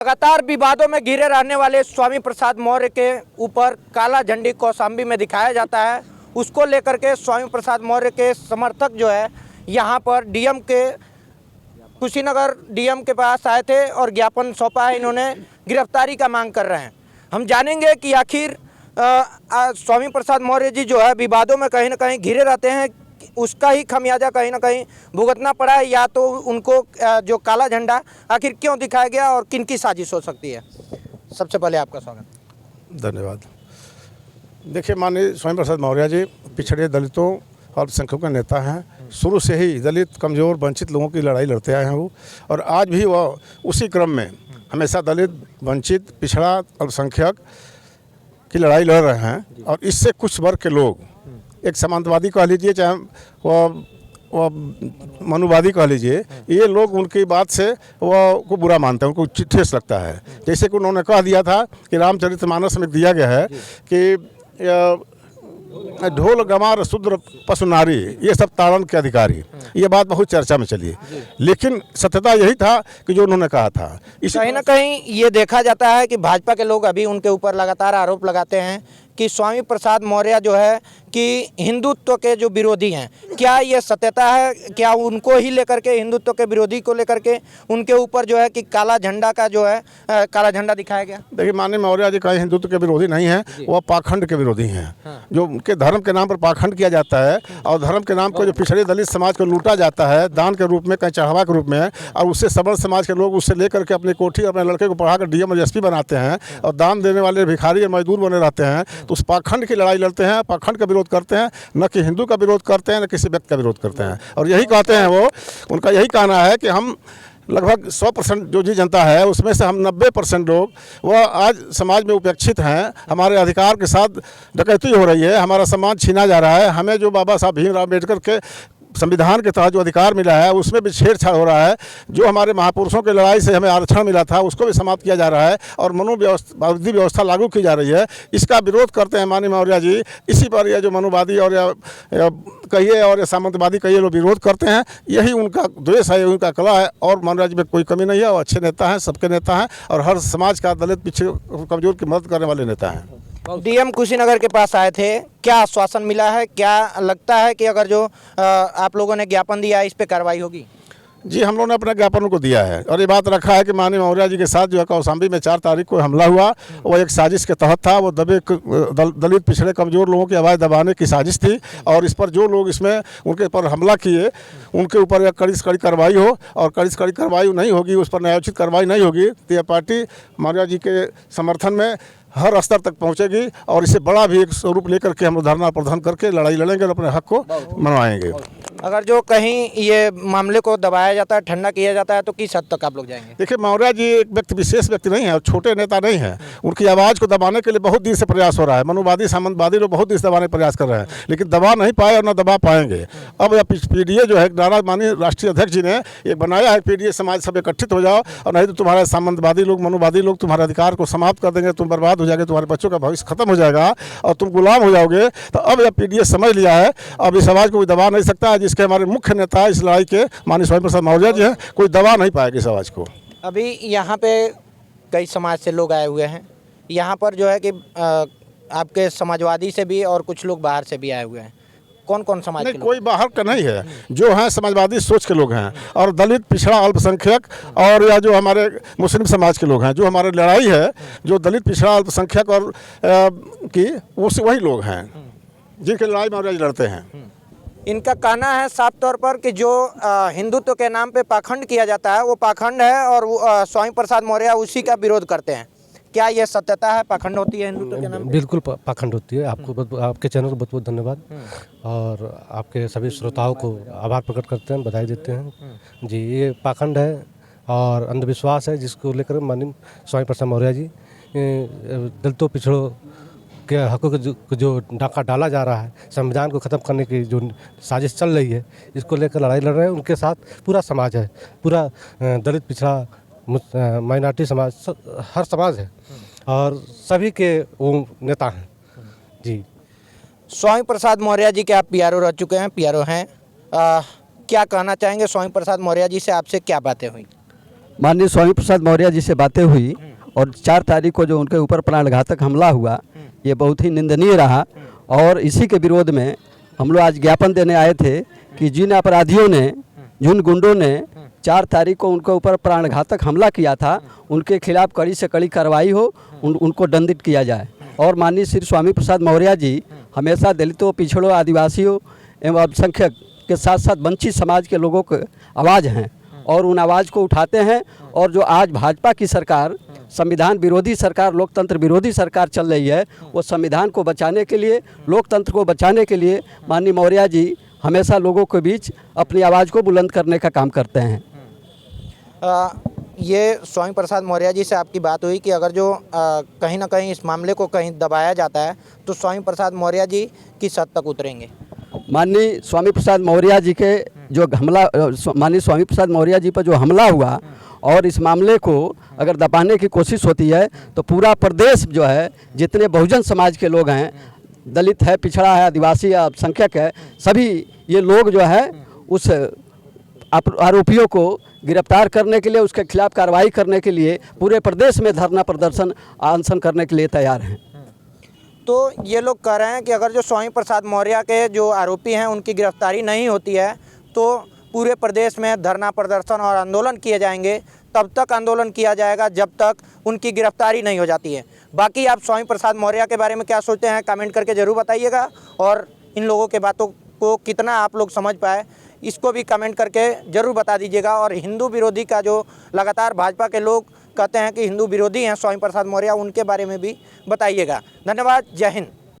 लगातार विवादों में घिरे रहने वाले स्वामी प्रसाद मौर्य के ऊपर काला झंडी कौशाम्बी में दिखाया जाता है। उसको लेकर के स्वामी प्रसाद मौर्य के समर्थक जो है यहाँ पर डीएम के कुशीनगर डीएम के पास आए थे और ज्ञापन सौंपा है। इन्होंने गिरफ्तारी का मांग कर रहे हैं। हम जानेंगे कि आखिर स्वामी प्रसाद मौर्य जी जो है विवादों में कहीं ना कहीं घिरे रहते हैं, उसका ही खमियाजा कहीं ना कहीं भुगतना पड़ा है, या तो उनको जो काला झंडा आखिर क्यों दिखाया गया और किन की साजिश हो सकती है। सबसे पहले आपका स्वागत। धन्यवाद। देखिए, माननीय स्वामी प्रसाद मौर्य जी पिछड़े दलितों और अल्पसंख्यकों के नेता हैं। शुरू से ही दलित, कमज़ोर, वंचित लोगों की लड़ाई लड़ते आए हैं वो, और आज भी वह उसी क्रम में हमेशा दलित, वंचित, पिछड़ा, अल्पसंख्यक की लड़ाई लड़ रहे हैं। और इससे कुछ वर्ग के लोग, एक सामंतवादी कह लीजिए, चाहे वह मनुवादी कह लीजिए, ये लोग उनकी बात से वह को बुरा मानते हैं, उनको ठेस लगता है। जैसे कि उन्होंने कह दिया था कि रामचरितमानस में दिया गया है कि ढोल गंवार शूद्र पशु नारी ये सब ताड़न के अधिकारी। ये बात बहुत चर्चा में चली, लेकिन सत्यता यही था कि जो उन्होंने कहा था। कहीं ना कहीं ये देखा जाता है कि भाजपा के लोग अभी उनके ऊपर लगातार आरोप लगाते हैं कि स्वामी प्रसाद मौर्य जो है कि हिंदुत्व के जो विरोधी हैं। क्या ये सत्यता है? क्या उनको ही लेकर के, हिंदुत्व के विरोधी को लेकर के उनके ऊपर जो है कि काला झंडा का जो है काला झंडा दिखाया गया? देखिए, माननीय मौर्य जी कहीं हिंदुत्व के विरोधी नहीं है, वह पाखंड के विरोधी हैं। जो उनके धर्म के नाम पर पाखंड किया जाता है और धर्म के नाम पर जो पिछड़े दलित समाज को लूटा जाता है दान के रूप में, कहीं चढ़ावा के रूप में, और उससे सवर्ण समाज के लोग उससे लेकर के अपनी कोठी अपने लड़के को पढ़ाकर डीएम और एसपी बनाते हैं और दान देने वाले भिखारी और मजदूर बने रहते हैं। तो उस पाखंड की लड़ाई लड़ते हैं, पाखंड का विरोध करते हैं, न कि हिंदू का विरोध करते हैं, न किसी व्यक्ति का विरोध करते हैं। और यही कहते हैं वो, उनका यही कहना है कि हम लगभग 100% जो जी जनता है उसमें से हम 90% लोग वह आज समाज में उपेक्षित हैं। हमारे अधिकार के साथ डकैती हो रही है, हमारा सम्मान छीना जा रहा है। हमें जो बाबा साहब भीमराव अम्बेडकर के संविधान के तहत जो अधिकार मिला है उसमें भी छेड़छाड़ हो रहा है। जो हमारे महापुरुषों की लड़ाई से हमें आरक्षण मिला था उसको भी समाप्त किया जा रहा है और मनोविधि व्यवस्था लागू की जा रही है। इसका विरोध करते हैं माननीय मौर्य जी। इसी पर यह जो मनुवादी और या कहिए और सामंतवादी कहिए लोग विरोध करते हैं, यही उनका द्वेष है, उनका कला है। और मौर्य जी में कोई कमी नहीं है, वो अच्छे नेता हैं, सबके नेता हैं और हर समाज का दलित, पिछड़े, कमजोर की मदद करने वाले नेता हैं। डीएम कुशीनगर के पास आए थे, क्या आश्वासन मिला है? क्या लगता है कि अगर जो आप लोगों ने ज्ञापन दिया है इस पे कार्रवाई होगी? जी, हम लोगों ने अपने ज्ञापन को दिया है और ये बात रखा है कि माननीय मौर्य जी के साथ जो है कौशाम्बी में 4 तारीख को हमला हुआ, वो एक साजिश के तहत था। वो दलित, पिछड़े, कमज़ोर लोगों की आवाज़ दबाने की साजिश थी और इस पर जो लोग इसमें उनके ऊपर हमला किए उनके ऊपर एक कड़ी से कड़ी कार्रवाई हो, और कड़ी से कड़ी कार्रवाई नहीं होगी, उस पर न्यायोचित कार्रवाई नहीं होगी तो यह पार्टी मौर्य जी के समर्थन में हर स्तर तक पहुंचेगी और इसे बड़ा भी एक स्वरूप लेकर के हम धरना प्रदर्शन करके लड़ाई लड़ेंगे और अपने हक को मनवाएंगे। अगर जो कहीं ये मामले को दबाया जाता है, ठंडा किया जाता है, तो किस हद तक आप लोग जाएंगे? देखिए, मौर्य जी एक व्यक्ति विशेष व्यक्ति नहीं है और छोटे नेता नहीं है। उनकी आवाज़ को दबाने के लिए बहुत दिन से प्रयास हो रहा है। मनुवादी, सामंतवादी लोग बहुत दिन से दबाने का प्रयास कर रहे हैं, लेकिन दबा नहीं पाए और न दबा पाएंगे। अब यह पीडीए जो है, नारा माननीय राष्ट्रीय अध्यक्ष जी ने एक बनाया है, पीडीए समाज सब एकत्रित हो जाओ और नहीं तो तुम्हारे सामंतवादी लोग, मनुवादी लोग तुम्हारे अधिकार को समाप्त कर देंगे, तुम बर्बाद हो जाएंगे, तुम्हारे बच्चों का भविष्य खत्म हो जाएगा और तुम गुलाम हो जाओगे। तो अब यह पीडीए समझ लिया है, अब इस आवाज़ को कोई दबा नहीं सकता। जिसके हमारे मुख्य नेता इस लड़ाई के माननीय स्वामी प्रसाद मौर्य जी हैं, कोई दबा नहीं पाएगा इस आवाज़ को। अभी यहाँ पे कई समाज से लोग आए हुए हैं, यहाँ पर जो है कि आपके समाजवादी से भी और कुछ लोग बाहर से भी आए हुए हैं। कौन कौन समाज के लोग? कोई बाहर का नहीं है, जो हैं समाजवादी सोच के लोग हैं और दलित, पिछड़ा, अल्पसंख्यक और या जो हमारे मुस्लिम समाज के लोग हैं। जो हमारी लड़ाई है, जो दलित, पिछड़ा, अल्पसंख्यक और की वही लोग हैं जिनकी लड़ाई मौर्य जी लड़ते हैं। इनका कहना है साफ तौर पर कि जो हिंदुत्व के नाम पे पाखंड किया जाता है वो पाखंड है और स्वामी प्रसाद मौर्य उसी का विरोध करते हैं। क्या ये सत्यता है? पाखंड होती है हिंदुत्व के नाम पे? बिल्कुल पाखंड होती है। आपको, आपके चैनल को बहुत बहुत धन्यवाद और आपके सभी श्रोताओं को आभार प्रकट करते हैं, बधाई देते हैं। जी, ये पाखंड है और अंधविश्वास है जिसको लेकर माननीय स्वामी प्रसाद मौर्य जी दलितों, पिछड़ों के हकों को जो डाका डाला जा रहा है, संविधान को ख़त्म करने की जो साजिश चल रही है, इसको लेकर लड़ाई लड़ रहे हैं। उनके साथ पूरा समाज है, पूरा दलित, पिछड़ा, माइनॉरिटी समाज, हर समाज है और सभी के वो नेता हैं। जी, स्वामी प्रसाद मौर्य जी के आप पीआरओ रह चुके हैं, पीआरओ हैं, क्या कहना चाहेंगे स्वामी प्रसाद मौर्य जी से? आपसे क्या बातें हुई? माननीय स्वामी प्रसाद मौर्य जी से बातें हुई और 4 तारीख को जो उनके ऊपर प्राणघातक हमला हुआ, ये बहुत ही निंदनीय रहा। और इसी के विरोध में हम लोग आज ज्ञापन देने आए थे कि जिन अपराधियों ने, जिन गुंडों ने 4 तारीख को उनके ऊपर प्राणघातक हमला किया था, उनके खिलाफ कड़ी से कड़ी कार्रवाई हो, उनको दंडित किया जाए। और माननीय श्री स्वामी प्रसाद मौर्य जी हमेशा दलितों, पिछड़ों, आदिवासियों एवं अल्पसंख्यक के साथ साथ वंचित समाज के लोगों को आवाज़ हैं और उन आवाज़ को उठाते हैं। और जो आज भाजपा की सरकार, संविधान विरोधी सरकार, लोकतंत्र विरोधी सरकार चल रही है, वो संविधान को बचाने के लिए, लोकतंत्र को बचाने के लिए माननीय मौर्य जी हमेशा लोगों के बीच अपनी आवाज़ को बुलंद करने का काम करते हैं। ये स्वामी प्रसाद मौर्य जी से आपकी बात हुई कि अगर जो कहीं ना कहीं इस मामले को कहीं दबाया जाता है तो स्वामी प्रसाद मौर्य जी किस हद तक उतरेंगे? माननीय स्वामी प्रसाद मौर्य जी के जो हमला, माननीय स्वामी प्रसाद मौर्य जी पर जो हमला हुआ और इस मामले को अगर दबाने की कोशिश होती है तो पूरा प्रदेश जो है, जितने बहुजन समाज के लोग हैं, दलित है, पिछड़ा है, आदिवासी है, अल्पसंख्यक है, सभी ये लोग जो है उस आरोपियों को गिरफ्तार करने के लिए, उसके खिलाफ कार्रवाई करने के लिए पूरे प्रदेश में धरना प्रदर्शन, अनशन करने के लिए तैयार हैं। तो ये लोग कह रहे हैं कि अगर जो स्वामी प्रसाद मौर्य के जो आरोपी हैं उनकी गिरफ्तारी नहीं होती है तो पूरे प्रदेश में धरना प्रदर्शन और आंदोलन किए जाएंगे। तब तक आंदोलन किया जाएगा जब तक उनकी गिरफ्तारी नहीं हो जाती है। बाकी आप स्वामी प्रसाद मौर्य के बारे में क्या सोचते हैं, कमेंट करके ज़रूर बताइएगा। और इन लोगों के बातों को कितना आप लोग समझ पाए, इसको भी कमेंट करके ज़रूर बता दीजिएगा। और हिंदू विरोधी का जो लगातार भाजपा के लोग कहते हैं कि हिंदू विरोधी हैं स्वामी प्रसाद मौर्य, उनके बारे में भी बताइएगा। धन्यवाद। जय हिंद।